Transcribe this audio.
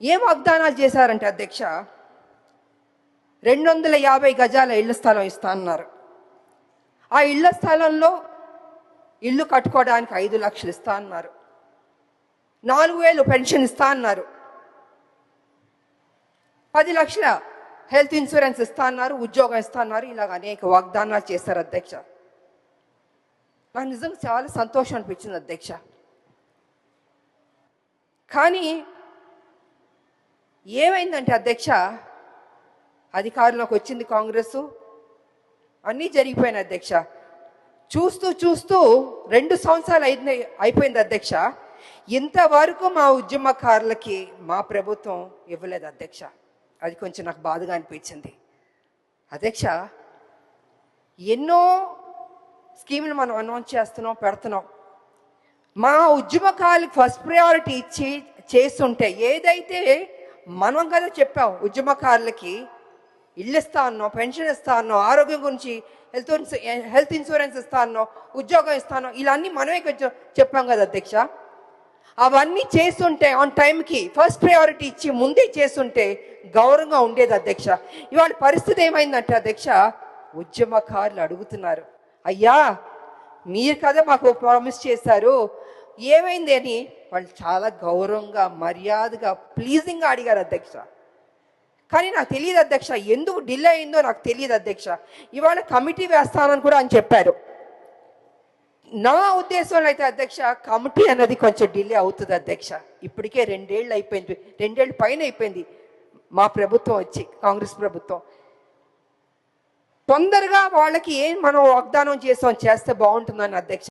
ఏం వాగ్దానాలు చేశారంటే అధ్యక్ష, 250 గజాల ఇళ్ల స్థలం ఇస్తా అన్నారు. ఆ ఇళ్ల స్థలంలో ఇల్లు కట్టుకోవడానికి 5 లక్షలు ఇస్తా అన్నారు. 4,000 పెన్షన్ ఇస్తా అన్నారు. 10 లక్షల హెల్త్ ఇన్సూరెన్స్ ఇస్తా అన్నారు. ఉద్యోగం ఇస్తా అన్నారు. ఇలాగ అనేక వాగ్దానాలు చేశారు అధ్యక్ష. నాకు నిజంగా చాలా సంతోషం అనిపించింది అధ్యక్ష. కానీ ఏమైందంటే అధ్యక్ష, అధికారంలోకి వచ్చింది కాంగ్రెస్, అన్నీ జరిగిపోయినాయి అధ్యక్ష. చూస్తూ చూస్తూ 2 సంవత్సరాలు అయిపోయింది అధ్యక్ష. ఇంతవరకు మా ఉద్యమకారులకి మా ప్రభుత్వం ఇవ్వలేదు అధ్యక్ష. అది కొంచెం నాకు బాధగా అనిపించింది అధ్యక్ష. ఎన్నో స్కీములు మనం అనౌన్స్ చేస్తున్నాం, పెడుతున్నాం. మా ఉద్యమకారులకు ఫస్ట్ ప్రయారిటీ ఇచ్చి చేస్తుంటే, ఏదైతే మనం కదా చెప్పాం ఉద్యమకారులకి ఇల్లు ఇస్తా అన్నాం, పెన్షన్ ఇస్తా అన్నాం, ఆరోగ్యం గురించి హెల్త్ ఇన్సూరెన్స్ ఇస్తా అన్నాం, ఉద్యోగం ఇస్తాను, ఇలా అన్నీ మనమే చెప్పాం కదా అధ్యక్ష. అవన్నీ చేస్తుంటే ఆన్ టైంకి ఫస్ట్ ప్రయారిటీ ఇచ్చి ముందే చేస్తుంటే గౌరవంగా ఉండేది అధ్యక్ష. ఇవాళ పరిస్థితి ఏమైందంటే అధ్యక్ష, ఉద్యమకారులు అడుగుతున్నారు, అయ్యా మీరు కదా మాకు ప్రామిస్ చేశారు, ఏమైంది అని వాళ్ళు చాలా గౌరవంగా మర్యాదగా ప్లీజింగ్గా అడిగారు అధ్యక్ష. కానీ నాకు తెలియదు అధ్యక్ష, ఎందుకు డిలే అయిందో నాకు తెలియదు అధ్యక్ష. ఇవాళ కమిటీ వేస్తానని కూడా అని చెప్పారు. నా ఉద్దేశంలో అయితే అధ్యక్ష, కమిటీ అన్నది కొంచెం డిలే అవుతుంది అధ్యక్ష. ఇప్పటికే 2 ఏళ్ళు అయిపోయింది, 2 ఏళ్ళు పైన అయిపోయింది మా ప్రభుత్వం వచ్చి, కాంగ్రెస్ ప్రభుత్వం. తొందరగా వాళ్ళకి ఏం మనం వాగ్దానం చేస్తే బాగుంటుందని అధ్యక్ష.